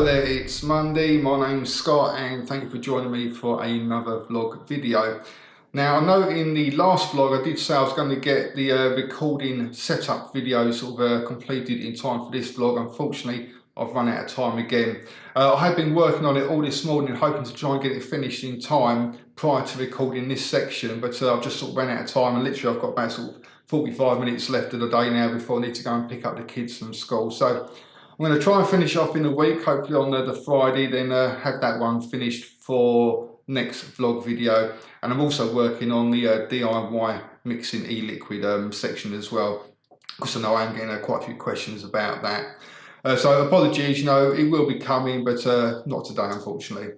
Hello there, it's Monday. My name's Scott and thank you for joining me for another vlog video. Now, I know in the last vlog I did say I was going to get the recording setup video completed in time for this vlog. Unfortunately, I've run out of time again. I have been working on it all this morning, hoping to try and get it finished in time prior to recording this section, but I've just ran out of time, and literally I've got about 45 minutes left of the day now before I need to go and pick up the kids from school. So I'm going to try and finish off in a week, hopefully on the Friday, then have that one finished for next vlog video. And I'm also working on the DIY mixing e-liquid section as well, because I know I'm getting quite a few questions about that. So apologies, it will be coming, but not today, unfortunately.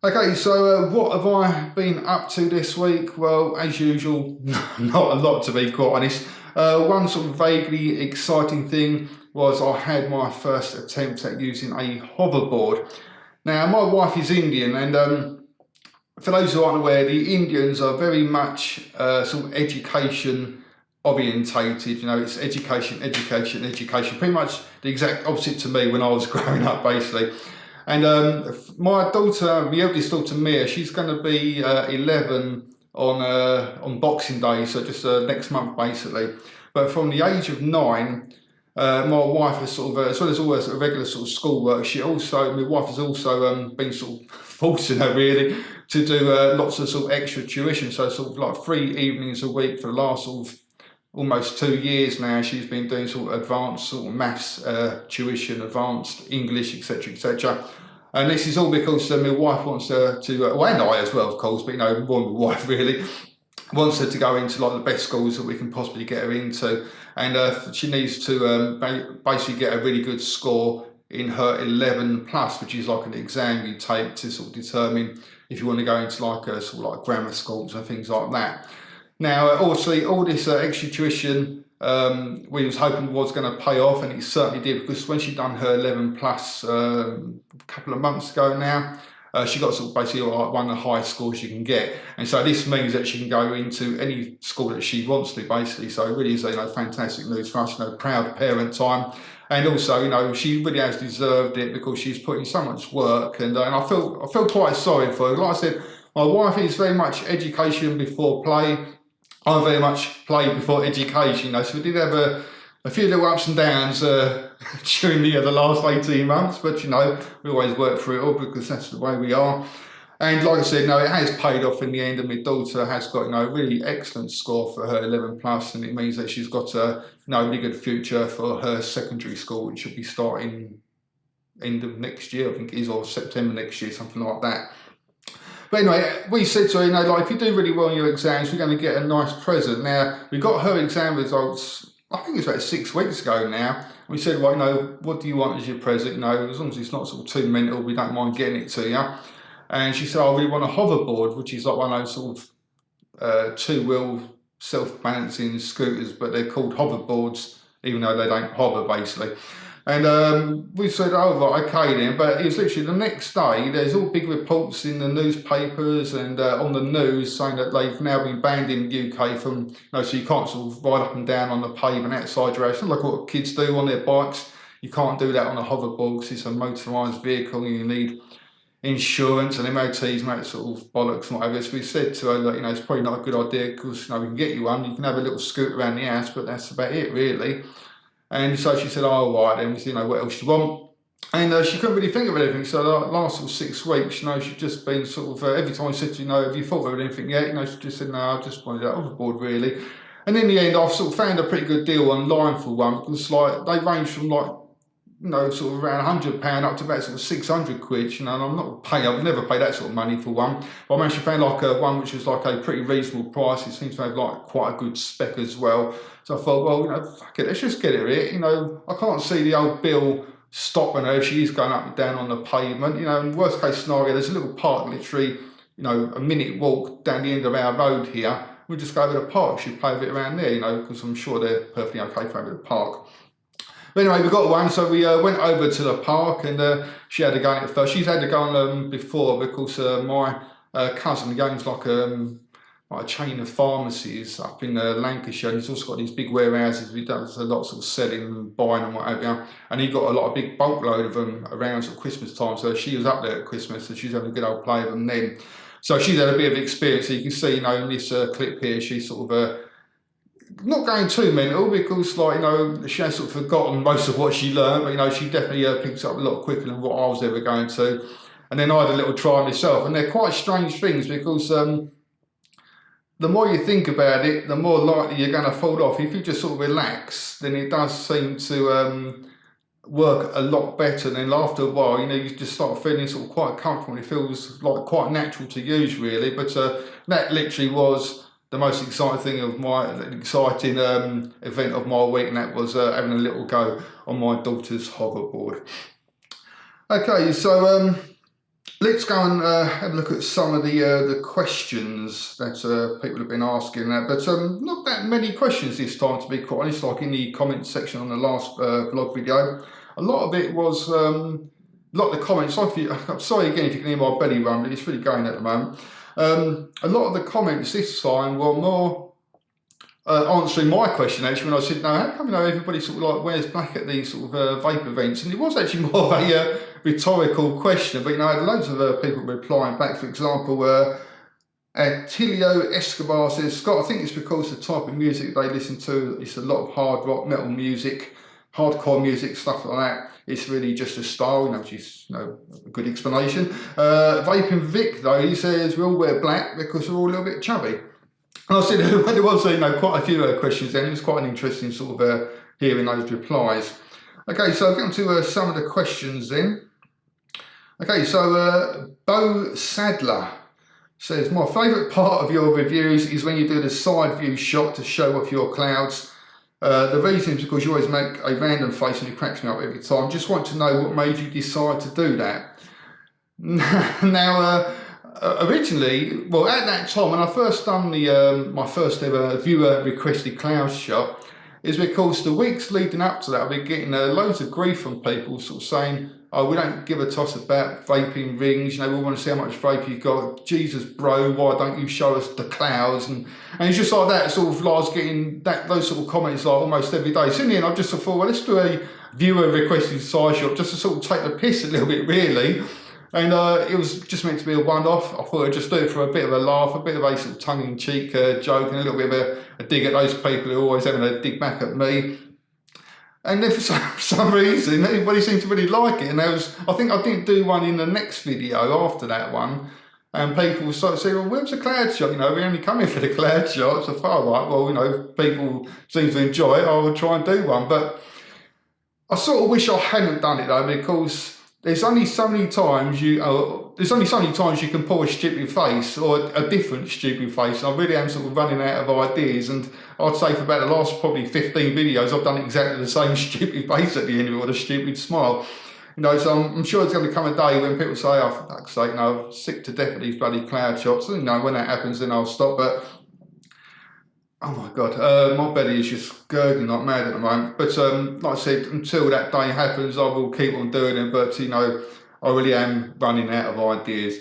Okay, so what have I been up to this week? Well, as usual, not a lot, to be quite honest. One vaguely exciting thing was I had my first attempt at using a hoverboard. Now, my wife is Indian, and for those who aren't aware, the Indians are very much education orientated. It's education, education, education. Pretty much the exact opposite to me when I was growing up, basically. And my daughter, my eldest daughter Mia, she's going to be 11 on Boxing Day, so just next month basically. But from the age of 9, my wife has as well as always a regular schoolwork, my wife has also been forcing her really to do lots of extra tuition. So like 3 evenings a week for the last almost 2 years now. She's been doing advanced maths tuition, advanced English, etc., etc. And this is all because my wife wants her to, well, and I as well, of course, but more my wife really wants her to go into the best schools that we can possibly get her into, and she needs to basically get a really good score in her 11 plus, which is like an exam you take to determine if you want to go into like grammar schools and things like that. Now, obviously, all this extra tuition we was hoping was going to pay off, and it certainly did, because when she done her 11 plus a couple of months ago now, she got basically one of the highest scores you can get, and so this means that she can go into any school that she wants to, basically. So it really is fantastic news for us, proud parent time. And also, she really has deserved it, because she's put in so much work, and I feel quite sorry for her. Like I said, my wife is very much education before play. I'm very much play before education, so we did have a few little ups and downs during the last 18 months, but we always work through it all, because that's the way we are. And like I said, it has paid off in the end, and my daughter has got a really excellent score for her 11 plus, and it means that she's got a really good future for her secondary school, which should be starting end of next year, I think it is, or September next year, something like that. But anyway, we said to her, if you do really well in your exams, we're going to get a nice present. Now, we got her exam results, I think it's about 6 weeks ago now. We said, well, what do you want as your present? As long as it's not too mental, we don't mind getting it to you. And she said, I really want a hoverboard, which is like one of those two-wheel self-balancing scooters, but they're called hoverboards, even though they don't hover, basically. And we said, oh, right, okay then. But it was literally the next day, there's all big reports in the newspapers and on the news saying that they've now been banned in the UK from, so you can't ride up and down on the pavement outside your house. Not like what kids do on their bikes. You can't do that on a hoverboard, because it's a motorised vehicle and you need insurance and MOTs and that bollocks and whatever. So we said to her that, it's probably not a good idea, because, we can get you one. You can have a little scooter around the house, but that's about it, really. And so she said, oh, all right, then we said, what else do you want? And she couldn't really think of anything. So the last 6 weeks, she'd just been every time I said to her, have you thought of anything yet? She just said, no, I just wanted that hoverboard, really. And in the end, I've found a pretty good deal online for one, because they range from around £100 up to about 600 quid, and I'm not paying, I've never paid that sort of money for one. But I managed to find one which was a pretty reasonable price. It seems to have quite a good spec as well. So I thought, well, fuck it, let's just get her here. I can't see the old bill stopping her if she is going up and down on the pavement. In worst case scenario, there's a little park literally, a minute walk down the end of our road here. We'll just go over the park. She'll play with it around there, because I'm sure they're perfectly okay for over the park. But anyway, we got one, so we went over to the park, and she had to go on it first. She's had to go on before, because my cousin owns like a chain of pharmacies up in Lancashire, and he's also got these big warehouses. He does a lot of sort of selling and buying and what have you. And he got a lot of big bulk load of them around sort of Christmas time. So she was up there at Christmas, and she's having a good old play with them then. So she's had a bit of experience. So you can see, in this clip here, she's sort of not going too mental, because she has sort of forgotten most of what she learned, but she definitely picks up a lot quicker than what I was ever going to. And then I had a little try myself, and they're quite strange things, because the more you think about it, the more likely you're going to fall off. If you just sort of relax, then it does seem to work a lot better. And then after a while, you just start feeling sort of quite comfortable. It feels like quite natural to use, really. But that literally was the most exciting thing of event of my week, and that was having a little go on my daughter's hoverboard. Okay, so let's go and have a look at some of the questions that people have been asking. But not that many questions this time, to be quite honest. Like in the comments section on the last vlog video, a lot of it was a lot of the comments. I'm sorry again if you can hear my belly rumbling. It's really going at the moment. A lot of the comments this time were more answering my question, actually, when I said, no, how come everybody sort of like wears black at these sort of vape events? And it was actually more of a rhetorical question, but I had loads of people replying back. For example, Atilio Escobar says, Scott, I think it's because the type of music they listen to, it's a lot of hard rock, metal music, hardcore music, stuff like that. It's really just a style, which is a good explanation. Vaping Vic, though, he says we all wear black because we're all a little bit chubby. And I said there was quite a few questions then. It was quite an interesting sort of hearing those replies. Okay, so I'll get on to some of the questions then. Okay, so Bo Sadler says, my favourite part of your reviews is when you do the side view shot to show off your clouds. The reason is because you always make a random face and it cracks me up every time. Just want to know what made you decide to do that. Now, originally, well, at that time when I first done my first ever viewer requested cloud shot, is because the weeks leading up to that I've been getting loads of grief from people sort of saying, oh, we don't give a toss about vaping rings, we want to see how much vape you've got. Jesus, bro, why don't you show us the clouds? And it's just like that, sort of like I was getting those sort of comments like almost every day. So in the end, I just thought, well, let's do a viewer requested side shot just to sort of take the piss a little bit, really. And it was just meant to be a one-off. I thought I'd just do it for a bit of a laugh, a bit of a sort of tongue-in-cheek joke, and a little bit of a dig at those people who are always having a dig back at me. And then for some reason, everybody seemed to really like it. And I think I didn't do one in the next video after that one. And people started saying, well, where's the cloud shot? We only come here for the cloud shot. So far, right, well, people seem to enjoy it. I will try and do one. But I sort of wish I hadn't done it, though, because there's only so many times you can pull a stupid face, or a different stupid face. I really am sort of running out of ideas, and I'd say for about the last probably 15 videos I've done exactly the same stupid face at the end of it, or a stupid smile. So I'm sure there's going to come a day when people say, oh, for fuck's sake, I'm sick to death of these bloody cloud shots. And when that happens, then I'll stop. But oh my God, my belly is just gurgling like mad at the moment. But like I said, until that day happens, I will keep on doing it. But I really am running out of ideas.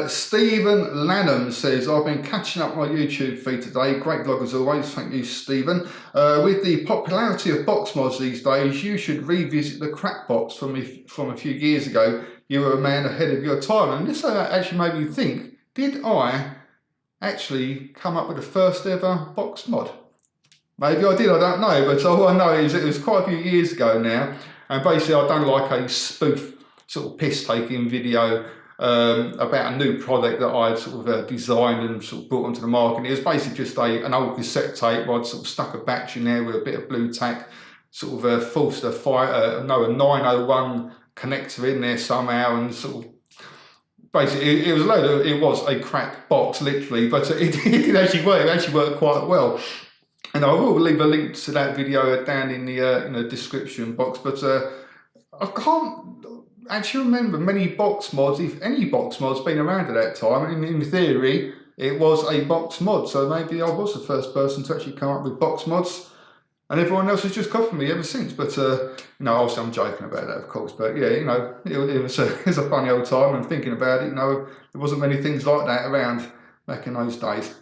Stephen Lanham says, I've been catching up my YouTube feed today. Great vlog as always. Thank you, Stephen. With the popularity of box mods these days, you should revisit the crack box from a few years ago. You were a man ahead of your time. And this actually made me think, did I actually come up with the first ever box mod? Maybe I did, I don't know, but all I know is it was quite a few years ago now, and basically I've done like a spoof sort of piss taking video about a new product that I'd sort of designed and sort of brought onto the market. It was basically just an old cassette tape. I'd sort of stuck a batch in there with a bit of blue tack, sort of forced a 901 connector in there somehow, and sort of basically, it was a cracked box, literally, but it did actually work. It actually worked quite well. And I will leave a link to that video down in the description box. But I can't actually remember many box mods, if any box mods, been around at that time. And in theory, it was a box mod. So maybe I was the first person to actually come up with box mods. And everyone else has just copied me ever since. But, obviously I'm joking about that, of course. But yeah, it was a funny old time. And thinking about it, there wasn't many things like that around back in those days.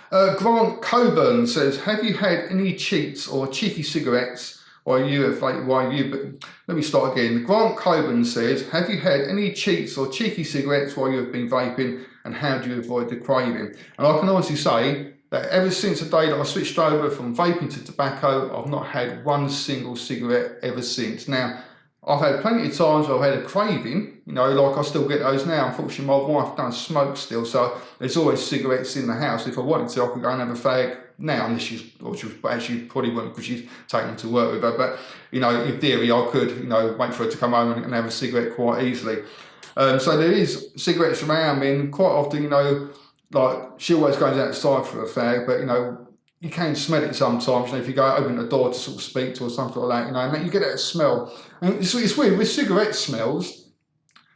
Grant Coburn says, have you had any cheats or cheeky cigarettes while you have vaped? Let me start again. Grant Coburn says, have you had any cheats or cheeky cigarettes while you have been vaping, and how do you avoid the craving? And I can honestly say that ever since the day that I switched over from vaping to tobacco, I've not had one single cigarette ever since. Now, I've had plenty of times where I've had a craving, you know, like I still get those now. Unfortunately, my wife don't smoke still, so there's always cigarettes in the house. If I wanted to, I could go and have a fag now, unless she actually probably wouldn't, because she's taken them to work with her. But, you know, in theory, I could, you know, wait for her to come home and have a cigarette quite easily. So there is cigarettes around me, and quite often, you know, like she always goes outside for a fag, but, you know, you can smell it sometimes, you know, if you go open the door to sort of speak to or something like that, you know, and you get that smell. And it's weird, with cigarette smells,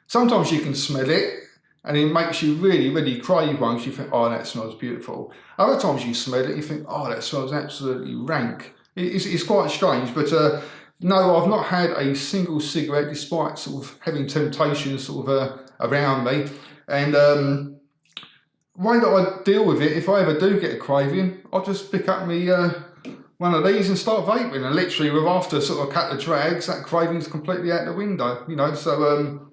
sometimes you can smell it and it makes you really, really crave one, because you think, oh, that smells beautiful. Other times you smell it, you think, oh, that smells absolutely rank. It's quite strange, but no, I've not had a single cigarette, despite sort of having temptations sort of around me. And the way that I deal with it, if I ever do get a craving, I'll just pick up me one of these and start vaping, and literally with after sort of a couple of drags, that craving's completely out the window, you know. So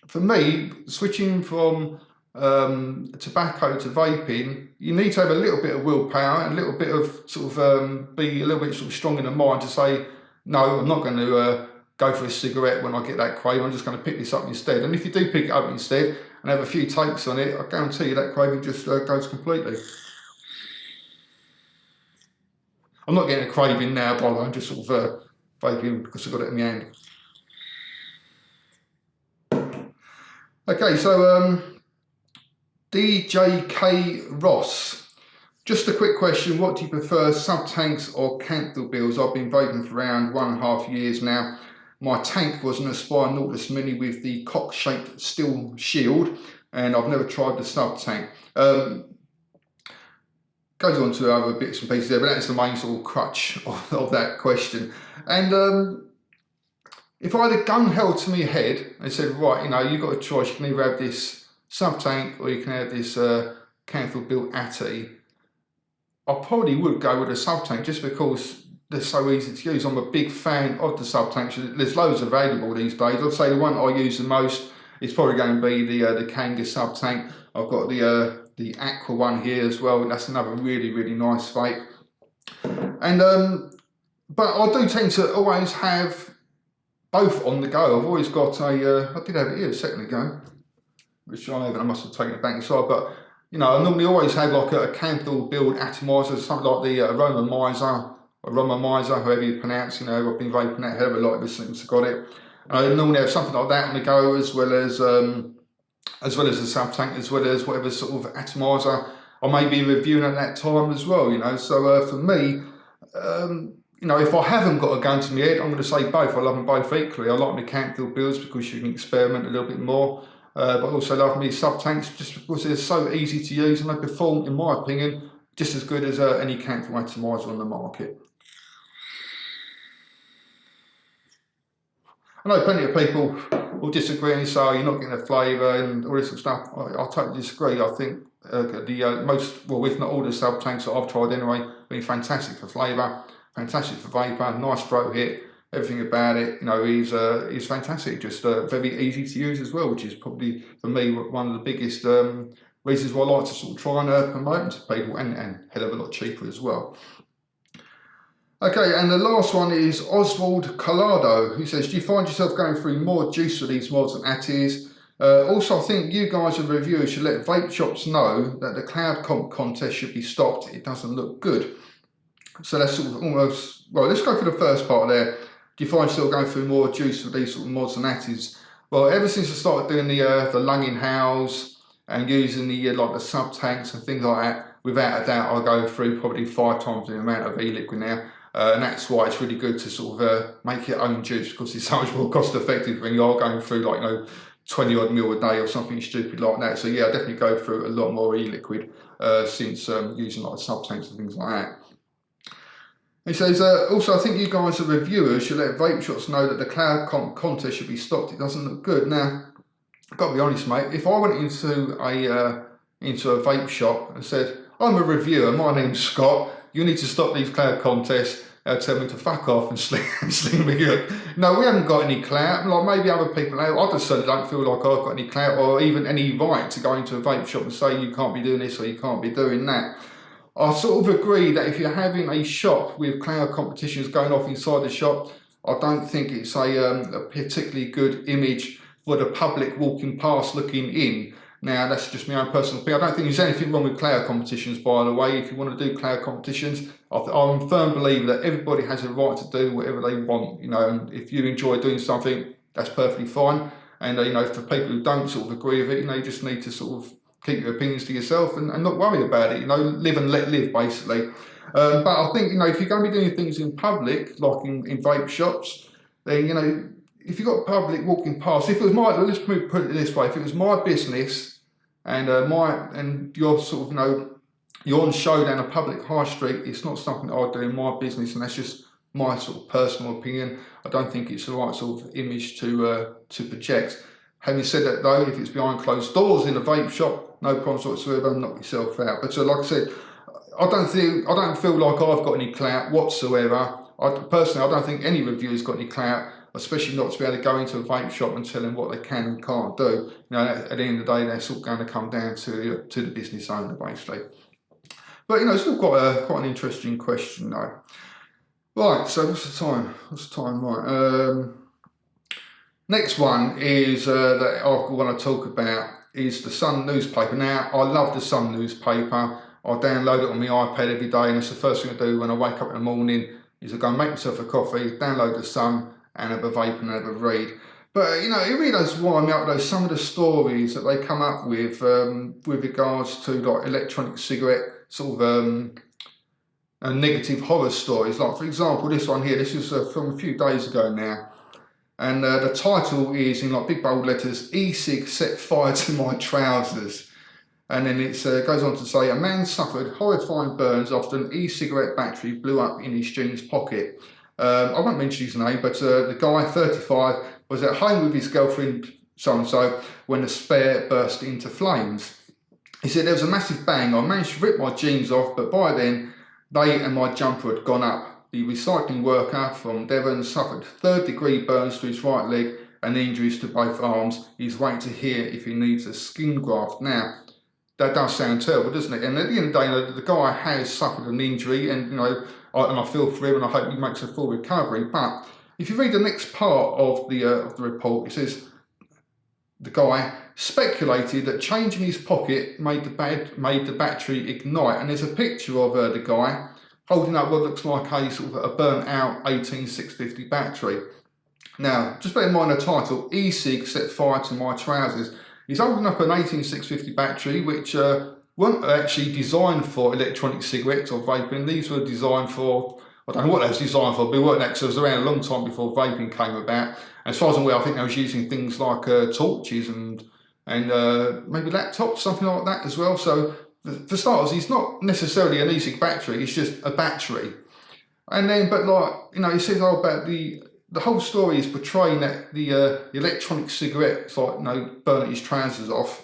for me, switching from tobacco to vaping, you need to have a little bit of willpower and a little bit of sort of be a little bit sort of strong in the mind to say, no, I'm not going to go for a cigarette when I get that craving. I'm just going to pick this up instead. And if you do pick it up instead and have a few takes on it, I guarantee you that craving just goes completely. I'm not getting a craving now, by the way. I'm just sort of vaping because I've got it in my hand. Okay, so DJK Ross. Just a quick question, what do you prefer, sub-tanks or candle bills? I've been vaping for around 1.5 years now. My tank was an Aspire Nautilus Mini with the cock-shaped steel shield, and I've never tried the sub-tank. Goes on to other bits and pieces there, but that's the main sort of crutch of that question. And if I had a gun held to my head and said, right, you know, you've got a choice, you can either have this sub-tank or you can have this candle built Atty, I probably would go with a sub-tank just because they're so easy to use. I'm a big fan of the sub-tanks. There's loads available these days. I'd say the one I use the most is probably going to be the Kanga sub-tank. I've got the Aqua one here as well. That's another really, really nice vape. And but I do tend to always have both on the go. I've always got a, I did have it here a second ago, which I must have taken it back inside, but you know, I normally always have like a candle build atomizer, something like the Aromamizer, however you pronounce, you know, I've been vaping that hell of a lot ever since I got it. And I normally have something like that on the go, as well as the sub-tank, as well as whatever sort of atomizer I may be reviewing at that time as well, you know. So for me, you know, if I haven't got a gun to my head, I'm going to say both. I love them both equally. I like my candle builds because you can experiment a little bit more. But I also love me sub-tanks just because they're so easy to use and they perform, in my opinion, just as good as any candle atomizer on the market. I know plenty of people will disagree and say, oh, you're not getting a flavour and all this sort of stuff. I totally disagree. I think the most, well, if not all the sub-tanks that I've tried anyway, have been fantastic for flavour, fantastic for vapour, nice throat hit. Everything about it, you know, is fantastic. Just very easy to use as well, which is probably for me one of the biggest reasons why I like to sort of try and promote them to people, and hell of a lot cheaper as well. Okay, and the last one is Oswald Collado, who says, do you find yourself going through more juice for these mods and Atties? Also, I think you guys as reviewers should let vape shops know that the cloud comp contest should be stopped. It doesn't look good. So that's sort of almost, well, let's go for the first part there. Do you find yourself going through more juice with these sort of mods and Atties? Well, ever since I started doing the lunging house and using the like the sub tanks and things like that, without a doubt, I go through probably 5 times the amount of e-liquid now, and that's why it's really good to sort of make your own juice, because it's so much more cost effective when you are going through, like, you know, 20 odd mil a day or something stupid like that. So yeah, I definitely go through a lot more e-liquid since using like sub tanks and things like that. He says, also, I think you guys as reviewers should let vape shops know that the cloud comp contest should be stopped. It doesn't look good. Now, I've got to be honest, mate, if I went into into a vape shop and said, I'm a reviewer, my name's Scott, you need to stop these clout contests. They'll tell me to fuck off and sling me good. No, we haven't got any clout. Like maybe other people have. I just certainly don't feel like I've got any clout or even any right to go into a vape shop and say you can't be doing this or you can't be doing that. I sort of agree that if you're having a shop with clout competitions going off inside the shop, I don't think it's a particularly good image for the public walking past looking in. Now, that's just my own personal opinion. I don't think there's anything wrong with clout competitions, by the way. If you want to do clout competitions, I'm a firm believer that everybody has a right to do whatever they want. You know, and if you enjoy doing something, that's perfectly fine. And, you know, for people who don't sort of agree with it, you know, you just need to sort of keep your opinions to yourself and not worry about it. You know, live and let live, basically. But I think, you know, if you're going to be doing things in public, like in vape shops, then, you know, if you've got public walking past, if it was my, let's put it this way, if it was my business, and you're sort of, you know, you're on show down a public high street, it's not something that I do in my business, and that's just my sort of personal opinion. I don't think it's the right sort of image to project. Having said that though, if it's behind closed doors in a vape shop, no problems whatsoever, knock yourself out. But like I said, I don't feel like I've got any clout whatsoever. Personally, I don't think any reviewer's got any clout, especially not to be able to go into a vape shop and tell them what they can and can't do. You know, at the end of the day, that's all going to come down to the business owner, basically. But, you know, it's still quite an interesting question, though. Right, so what's the time? Right. Next one is that I want to talk about is the Sun newspaper. Now, I love the Sun newspaper. I download it on my iPad every day, and it's the first thing I do when I wake up in the morning is I go and make myself a coffee, download the Sun, and have a vape and have a read. But, you know, it really does wind me up, though, some of the stories that they come up with regards to, like, electronic cigarette sort of negative horror stories. Like, for example, this one here, this is from a few days ago now. And the title is in, like, big bold letters, E-cig set fire to my trousers. And then it goes on to say, a man suffered horrifying burns after an e-cigarette battery blew up in his jeans pocket. I won't mention his name, but the guy, 35, was at home with his girlfriend, so-and-so, when the spare burst into flames. He said, there was a massive bang. I managed to rip my jeans off, but by then, they and my jumper had gone up. The recycling worker from Devon suffered third-degree burns to his right leg and injuries to both arms. He's waiting to hear if he needs a skin graft. Now, that does sound terrible, doesn't it? And at the end of the day, you know, the guy has suffered an injury, and, you know, and I feel for him, and I hope he makes a full recovery. But if you read the next part of the report, it says the guy speculated that change in his pocket made the battery ignite, and there's a picture of the guy holding up what looks like a sort of a burnt out 18650 battery. Now, just bear in mind the title, E-cig set fire to my trousers. He's holding up an 18650 battery, which weren't actually designed for electronic cigarettes or vaping. These were designed for, I don't know what they was designed for, but it weren't that, because it was around a long time before vaping came about. And as far as I'm aware, I think they was using things like torches and maybe laptops, something like that as well. So for starters, he's not necessarily an e-cig battery, it's just a battery. And then, but like, you know, he says about the whole story is portraying that the electronic cigarettes, like, you know, burning his trousers off.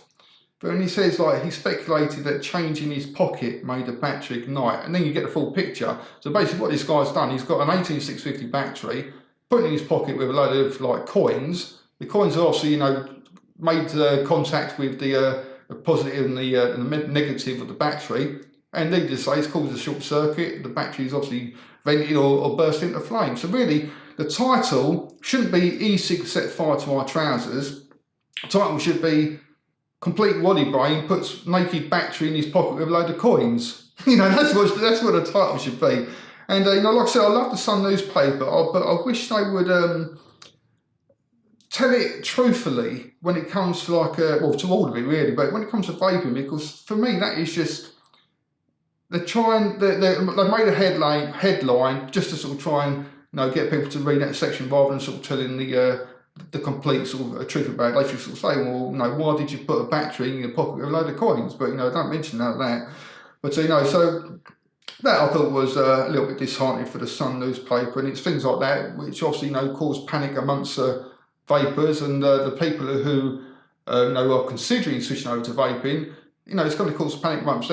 But when he says, like, he speculated that change in his pocket made the battery ignite, and then you get the full picture. So basically what this guy's done, he's got an 18650 battery, put it in his pocket with a load of, like, coins. The coins are obviously, you know, made contact with the positive and the negative of the battery. And needless to say, it's caused a short circuit. The battery is obviously vented or burst into flame. So really, the title shouldn't be E-cig set fire to my trousers. The title should be complete waddy brain puts naked battery in his pocket with a load of coins. You know, that's what the title should be. And you know, like I said, I love the Sun newspaper, but I wish they would tell it truthfully when it comes to, like, well, to all of it really, but when it comes to vaping, because for me that is just, they've made a headline just to sort of try and, you know, get people to read that section rather than sort of telling the complete sort of truth about it. They should sort of say, well, you know, why did you put a battery in your pocket with a load of coins? But, you know, don't mention none of that. But, you know, so that I thought was a little bit disheartening for the Sun newspaper, and it's things like that which obviously, you know, cause panic amongst vapers and the people who you know, are considering switching over to vaping. you know, it's going to cause panic amongst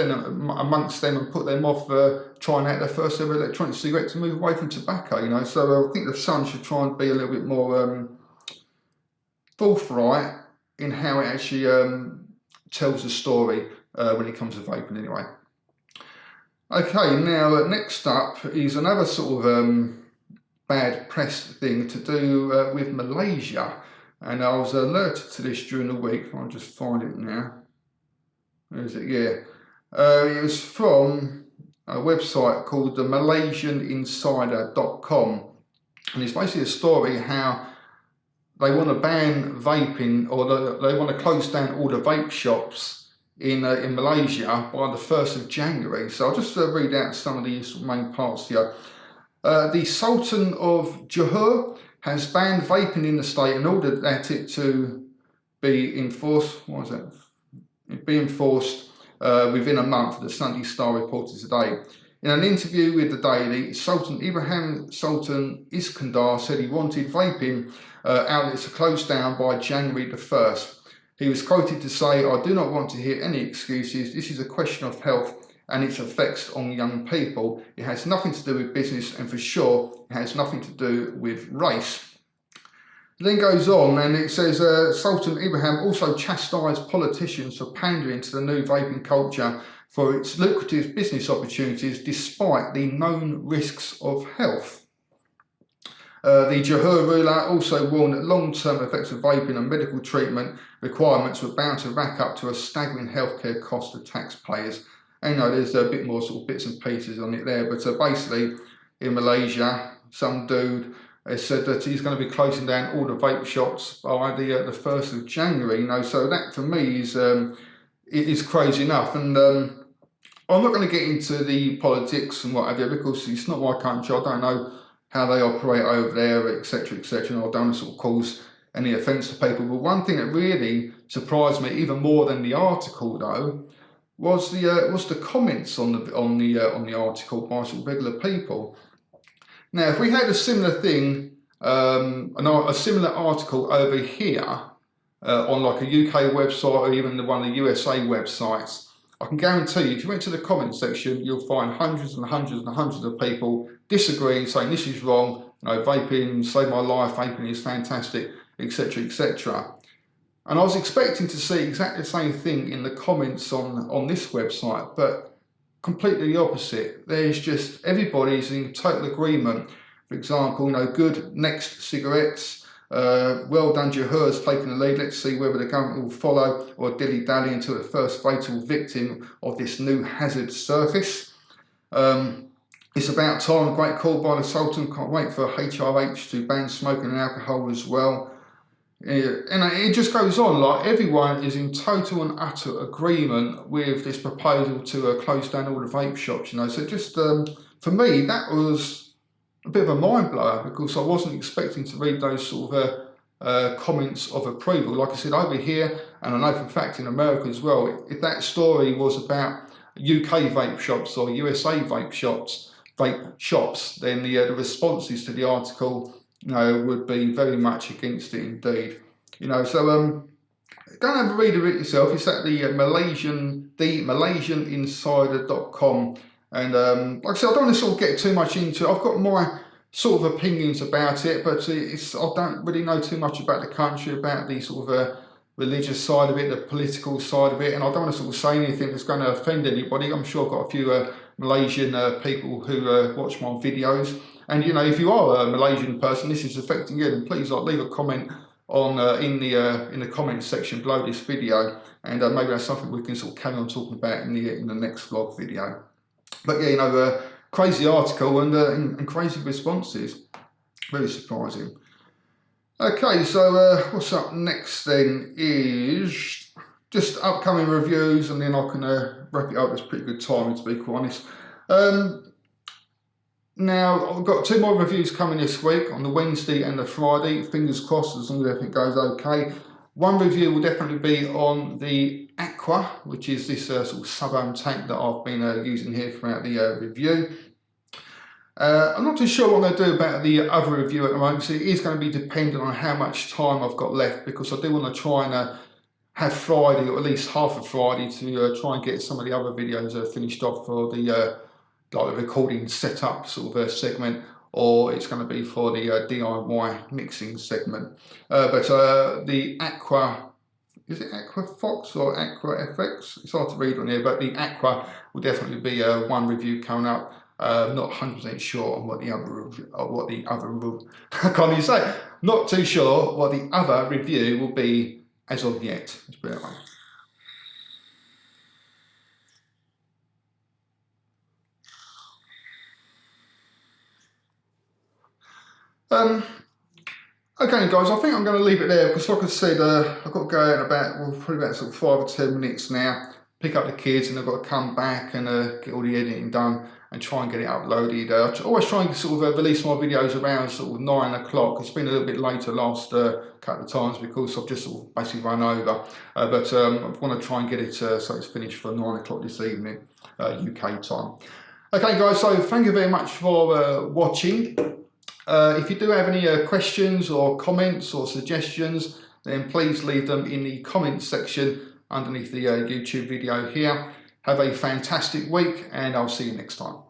them and put them off trying out their first ever electronic cigarette to move away from tobacco, you know. So I think the Sun should try and be a little bit more forthright in how it actually tells the story when it comes to vaping anyway. Okay, now next up is another sort of bad press thing to do with Malaysia, and I was alerted to this during the week. I'll just find it now. Where is it? Yeah, it was from a website called the MalaysianInsider.com, and it's basically a story how they want to ban vaping, or they want to close down all the vape shops in Malaysia by the 1st of January. So I'll just read out some of these main parts here. The Sultan of Johor has banned vaping in the state and ordered that it to be enforced. What is that? Be enforced within a month, the Sunday Star reported today. In an interview with the Daily, Sultan Ibrahim Sultan Iskandar said he wanted vaping outlets to close down by January the 1st. He was quoted to say, "I do not want to hear any excuses. This is a question of health and its effects on young people. It has nothing to do with business, and for sure, it has nothing to do with race." It then goes on and it says, Sultan Ibrahim also chastised politicians for pandering to the new vaping culture for its lucrative business opportunities despite the known risks of health. The Johor ruler also warned that long-term effects of vaping and medical treatment requirements were bound to rack up to a staggering healthcare cost to taxpayers. And you know, there's a bit more sort of bits and pieces on it there, but basically in Malaysia, some dude has said that he's going to be closing down all the vape shops by the 1st of January. You know, so that for me is crazy enough. And I'm not going to get into the politics and what have you, because it's not my country. I don't know how they operate over there, etc., etc. And I don't want to sort of cause any offence to people. But one thing that really surprised me, even more than the article, though, was the comments on the article by sort of regular people. Now, if we had a similar thing, a similar article over here on like a UK website or even one of the USA websites, I can guarantee you, if you went to the comment section, you'll find hundreds and hundreds and hundreds of people disagreeing, saying this is wrong, you know, vaping saved my life, vaping is fantastic, etc., etc. And I was expecting to see exactly the same thing in the comments on this website, but completely the opposite. There's just, everybody's in total agreement. For example, you know, good next cigarettes. Well done, Johor's taking the lead. Let's see whether the government will follow or dilly-dally until the first fatal victim of this new hazard surface. It's about time. Great call by the Sultan. Can't wait for HRH to ban smoking and alcohol as well. And it just goes on, like everyone is in total and utter agreement with this proposal to close down all the vape shops, you know. So just for me, that was a bit of a mind blower, because I wasn't expecting to read those sort of comments of approval. Like I said, over here, and I know for a fact in America as well, if that story was about UK vape shops or USA vape shops, then the responses to the article, you know, would be very much against it indeed. You know, so go and have a read of it yourself. It's at the MalaysianInsider.com. And like I said, I don't want to sort of get too much into it. I've got my sort of opinions about it, but I don't really know too much about the country, about the sort of religious side of it, the political side of it, and I don't want to sort of say anything that's going to offend anybody. I'm sure I've got a few Malaysian people who watch my videos. And you know, if you are a Malaysian person, this is affecting you, then please leave a comment on in the comment section below this video, and maybe that's something we can sort of carry on talking about in the next vlog video. But yeah, you know, crazy article and crazy responses, very surprising. Okay, so what's up next then is just upcoming reviews, and then I can wrap it up. It's pretty good timing, to be quite honest. Now, I've got 2 more reviews coming this week on the Wednesday and the Friday. Fingers crossed, as long as everything goes okay. One review will definitely be on the Aqua, which is this sort of sub-ohm tank that I've been using here throughout the review. I'm not too sure what I'm going to do about the other review at the moment, so it is going to be dependent on how much time I've got left, because I do want to try and have Friday, or at least half of Friday, to try and get some of the other videos finished off for the like the recording setup sort of segment, or it's going to be for the DIY mixing segment. But the Aqua, is it Aqua Fox or Aqua FX? It's hard to read on here, but the Aqua will definitely be one review coming up. Not 100% sure on what the other I can't even say. Not too sure what the other review will be as of yet. Let's put it that way. Okay guys, I think I'm going to leave it there because like I said, I've got to go in about, well, probably about sort of 5 or 10 minutes now, pick up the kids, and I've got to come back and get all the editing done and try and get it uploaded. I always try and sort of release my videos around sort of 9 o'clock. It's been a little bit later last couple of times because I've just sort of basically run over. But I want to try and get it so it's finished for 9 o'clock this evening, UK time. Okay guys, so thank you very much for watching. If you do have any questions or comments or suggestions, then please leave them in the comments section underneath the YouTube video here. Have a fantastic week, and I'll see you next time.